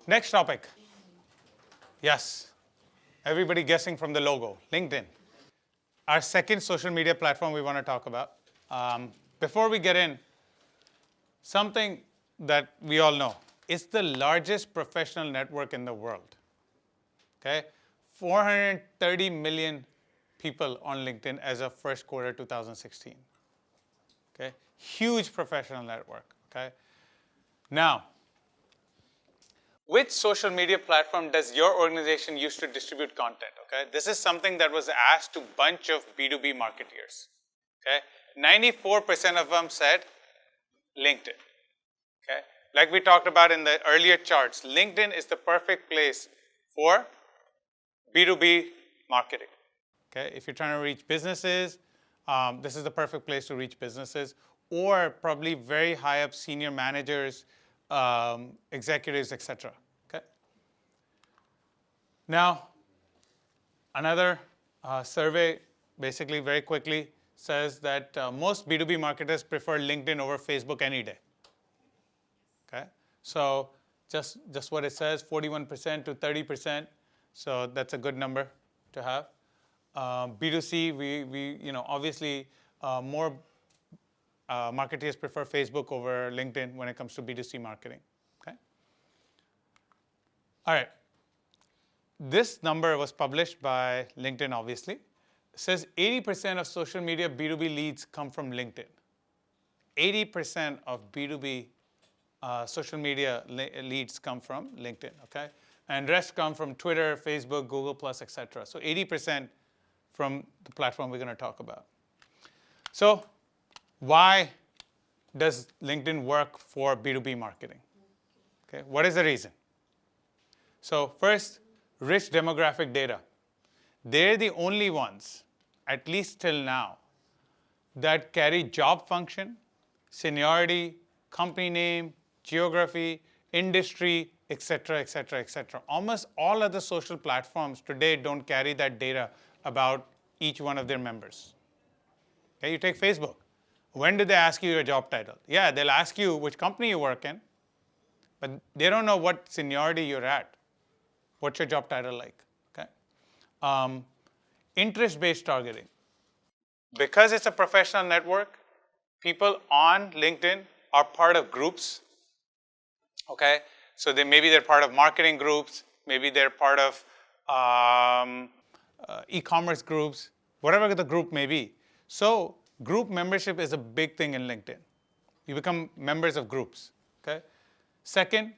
Next topic. Yes. Everybody guessing from the logo, LinkedIn. Our second social media platform we want to talk about. Before we get in, something that we all know. It's the largest professional network in the world. Okay? 430 million people on LinkedIn as of first quarter 2016. Okay? Huge professional network. Okay? Now, which social media platform does your organization use to distribute content? Okay? This is something that was asked to a bunch of B2B marketeers. Okay? 94% of them said LinkedIn. Okay? Like we talked about in the earlier charts, LinkedIn is the perfect place for B2B marketing. Okay? If you're trying to reach businesses, this is the perfect place to reach businesses, or probably very high up senior managers, executives, etc. Okay? Now, another survey, basically very quickly, says that most B2B marketers prefer LinkedIn over Facebook any day. Okay? So just what it says, 41% to 30%. So that's a good number to have. B2C, we obviously more marketeers prefer Facebook over LinkedIn when it comes to B2C marketing. Okay? All right. This number was published by LinkedIn, obviously. It says 80% of social media B2B leads come from LinkedIn. 80% of B2B social media leads come from LinkedIn, okay? And rest come from Twitter, Facebook, Google+, etc. So 80% from the platform we're going to talk about. So why does LinkedIn work for B2B marketing? Okay, what is the reason? So first, rich demographic data. They're the only ones, at least till now, that carry job function, seniority, company name, geography, industry, etc., etc., etc. Almost all other social platforms today don't carry that data about each one of their members. Okay, you take Facebook. When do they ask you your job title? Yeah, they'll ask you which company you work in, but they don't know what seniority you're at. What's your job title like? Okay. Interest-based targeting. Because it's a professional network, people on LinkedIn are part of groups. Okay, so maybe they're part of marketing groups, maybe they're part of e-commerce groups, whatever the group may be. So group membership is a big thing in LinkedIn. You become members of groups. Okay. Second,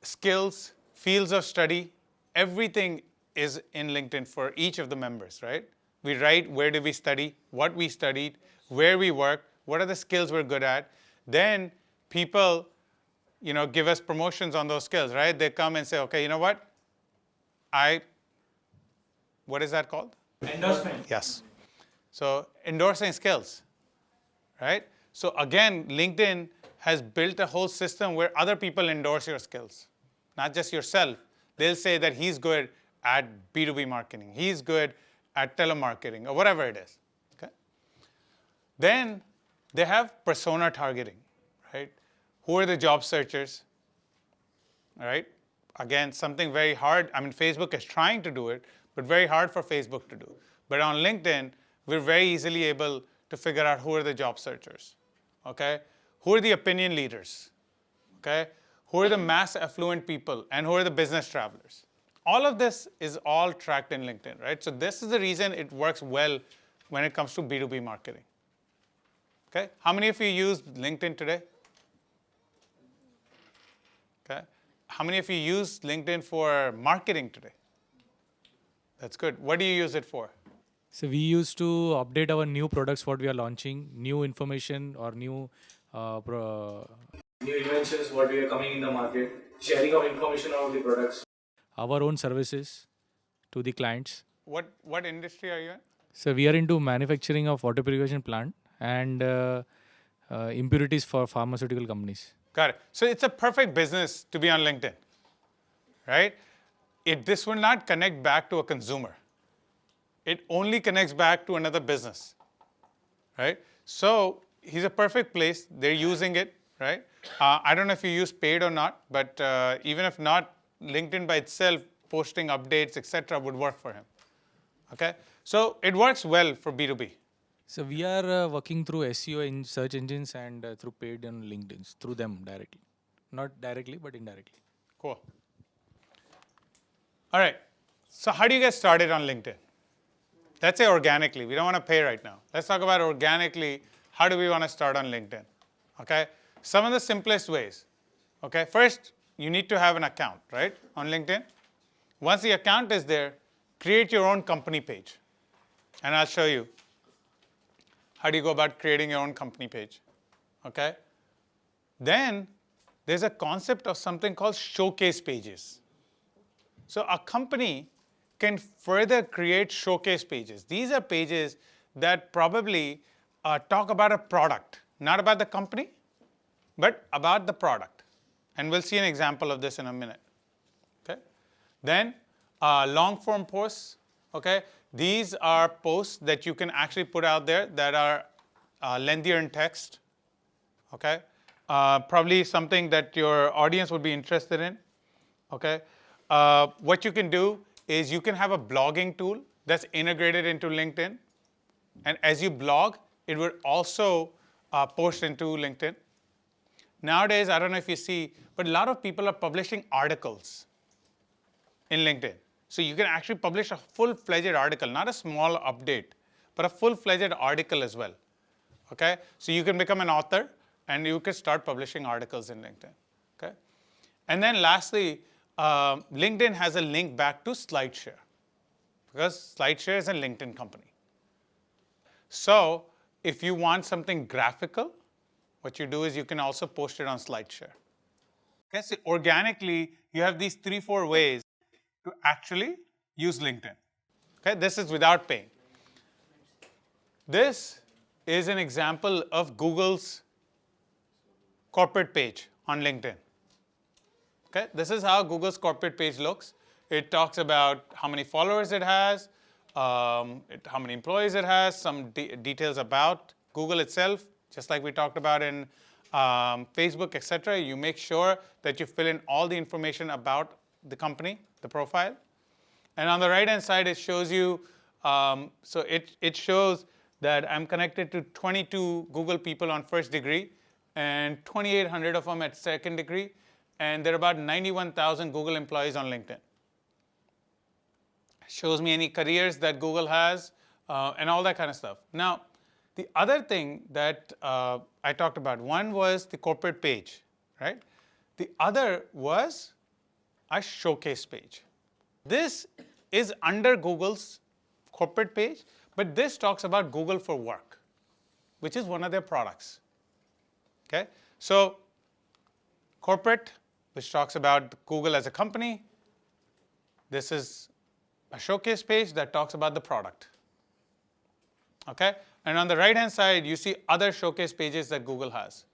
skills, fields of study, everything is in LinkedIn for each of the members, right? We write where did we study, what we studied, where we work, what are the skills we're good at. Then people give us promotions on those skills, right? They come and say, okay, you know what? What is that called? Endorsement. Yes. So endorsing skills, right? So again, LinkedIn has built a whole system where other people endorse your skills, not just yourself. They'll say that he's good at B2B marketing. He's good at telemarketing or whatever it is. Okay? Then they have persona targeting, right? Who are the job searchers? All right? Again, something very hard. I mean, Facebook is trying to do it, but very hard for Facebook to do. But on LinkedIn, we're very easily able to figure out who are the job searchers. Okay? Who are the opinion leaders? Okay? Who are the mass affluent people and who are the business travelers? All of this is all tracked in LinkedIn, right? So this is the reason it works well when it comes to B2B marketing. Okay? How many of you use LinkedIn today? Okay. How many of you use LinkedIn for marketing today? That's good. What do you use it for? So we used to update our new products, what we are launching, new information or new new inventions, what we are coming in the market, sharing of information about the products. Our own services to the clients. What industry are you in? So we are into manufacturing of water purification plant and impurities for pharmaceutical companies. Got it. So it's a perfect business to be on LinkedIn, right? This will not connect back to a consumer. It only connects back to another business, right? So he's a perfect place. They're using it, right? I don't know if you use paid or not, but even if not, LinkedIn by itself, posting updates, etc., would work for him. Okay, so it works well for B2B. So we are working through SEO in search engines and through paid on LinkedIn, through them directly. Not directly, but indirectly. Cool. All right. So how do you get started on LinkedIn? Let's say organically. We don't want to pay right now. Let's talk about organically. How do we want to start on LinkedIn? Okay. Some of the simplest ways. Okay. First, you need to have an account, right, on LinkedIn. Once the account is there, create your own company page. And I'll show you how do you go about creating your own company page. Okay. Then there's a concept of something called showcase pages. So a company can further create showcase pages. These are pages that probably talk about a product, not about the company, but about the product. And we'll see an example of this in a minute. Okay. Then long form posts. Okay. These are posts that you can actually put out there that are lengthier in text. Okay. Probably something that your audience would be interested in. Okay. What you can do is you can have a blogging tool that's integrated into LinkedIn. And as you blog, it would also post into LinkedIn. Nowadays, I don't know if you see, but a lot of people are publishing articles in LinkedIn. So you can actually publish a full-fledged article, not a small update, but a full-fledged article as well. Okay? So you can become an author and you can start publishing articles in LinkedIn. Okay? And then lastly, LinkedIn has a link back to SlideShare because SlideShare is a LinkedIn company. So if you want something graphical, what you do is you can also post it on SlideShare. Okay, so organically, you have these 3-4 ways to actually use LinkedIn. Okay, this is without paying. This is an example of Google's corporate page on LinkedIn. Okay, this is how Google's corporate page looks. It talks about how many followers it has, how many employees it has, some details about Google itself, just like we talked about in Facebook, etc. You make sure that you fill in all the information about the company, the profile. And on the right-hand side, it shows you, so it shows that I'm connected to 22 Google people on first degree and 2,800 of them at second degree. And there are about 91,000 Google employees on LinkedIn. Shows me any careers that Google has and all that kind of stuff. Now, the other thing that I talked about, one was the corporate page, right? The other was a showcase page. This is under Google's corporate page, but this talks about Google for Work, which is one of their products. Okay? So corporate, which talks about Google as a company. This is a showcase page that talks about the product. Okay? And on the right-hand side, you see other showcase pages that Google has.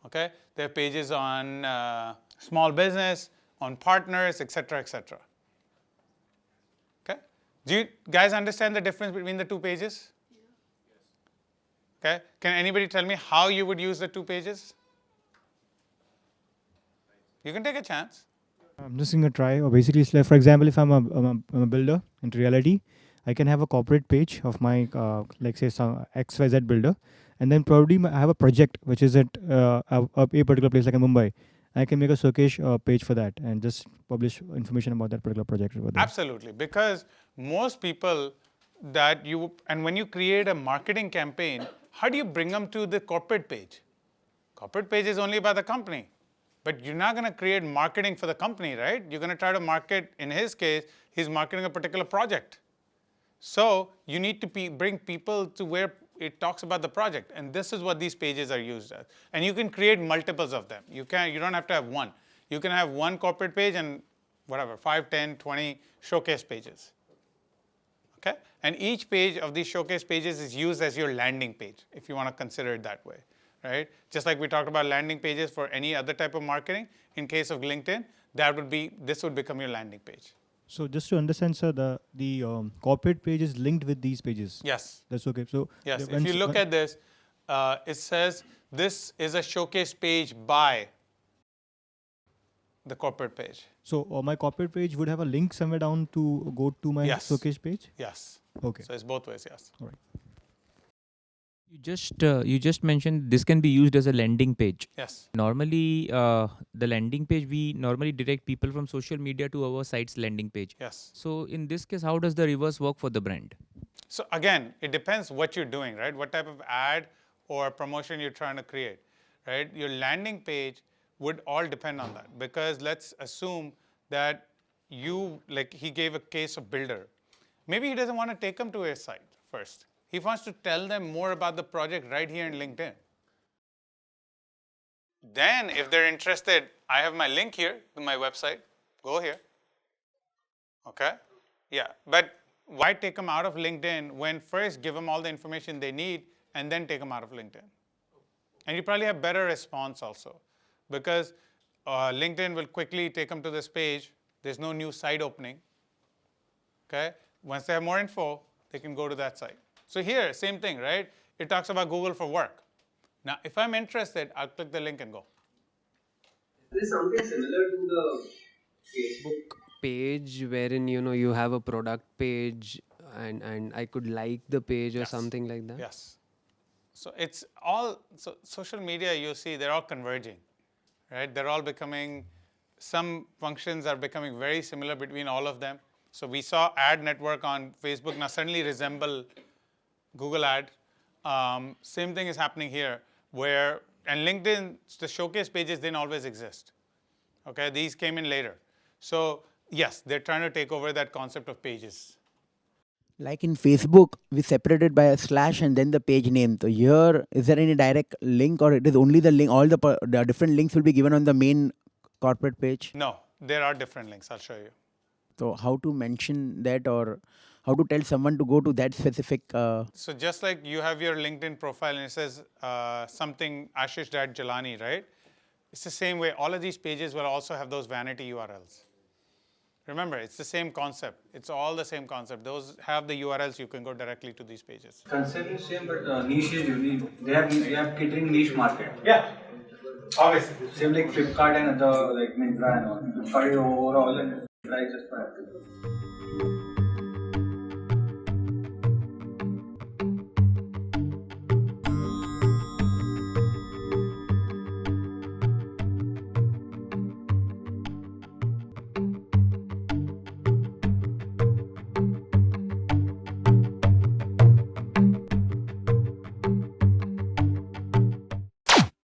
Okay? There are pages on small business, on partners, etc., etc. Okay? Do you guys understand the difference between the two pages? Okay? Can anybody tell me how you would use the two pages? You can take a chance. I'm just going to try. Or basically, it's like, for example, if I'm a builder in reality, I can have a corporate page of my, like say, some XYZ builder, and then probably I have a project which is at a particular place like in Mumbai. I can make a showcase page for that and just publish information about that particular project over there. Absolutely, because most people that you, and when you create a marketing campaign, how do you bring them to the corporate page? Corporate page is only about the company. But you're not going to create marketing for the company, right? You're going to try to market, in his case, he's marketing a particular project. So you need to bring people to where it talks about the project. And this is what these pages are used as. And you can create multiples of them. You don't have to have one. You can have one corporate page and whatever, 5, 10, 20 showcase pages. Okay? And each page of these showcase pages is used as your landing page, if you want to consider it that way. Right? Just like we talked about landing pages for any other type of marketing, in case of LinkedIn, this would become your landing page. So just to understand, sir, the corporate page is linked with these pages. Yes. That's okay. So yes. If you look at this, it says this is a showcase page by the corporate page. So my corporate page would have a link somewhere down to go to my Yes. showcase page? Yes. Okay. So it's both ways, yes. All right. You just mentioned this can be used as a landing page. Yes. Normally, the landing page, we normally direct people from social media to our site's landing page. Yes. So in this case, how does the reverse work for the brand? So again, it depends what you're doing, right? What type of ad or promotion you're trying to create, right? Your landing page would all depend on that, because let's assume that you, like he gave a case of builder. Maybe he doesn't want to take them to his site first. He wants to tell them more about the project right here in LinkedIn. Then if they're interested, I have my link here to my website. Go here. Okay? Yeah, but why take them out of LinkedIn when first give them all the information they need and then take them out of LinkedIn? And you probably have better response also, because LinkedIn will quickly take them to this page. There's no new site opening. Okay? Once they have more info, they can go to that site. So here, same thing, right? It talks about Google for work. Now, if I'm interested, I'll click the link and go. There is something similar to the Facebook page wherein you have a product page and I could like the page or Yes. something like that. Yes. So it's all, so social media, you see, they're all converging, right? They're all becoming, some functions are becoming very similar between all of them. So we saw ad network on Facebook now suddenly resemble Google ad. Same thing is happening here, where, and LinkedIn, the showcase pages didn't always exist. Okay, these came in later. So yes, they're trying to take over that concept of pages. Like in Facebook, we separated by a slash and then the page name. So here, is there any direct link, or it is only the link? All the different links will be given on the main corporate page. No, there are different links. I'll show you. So how to mention that, or how to tell someone to go to that specific? So just like you have your LinkedIn profile and it says something Ashish.Jalani, right? It's the same way. All of these pages will also have those vanity URLs. Remember, it's the same concept. It's all the same concept. Those have the URLs. You can go directly to these pages. Concept is same, but niche is unique. They have catering niche market. Yeah, obviously. Same like Flipkart and other like Myntra and all. Flipkart is overall and Myntra is just for Apple.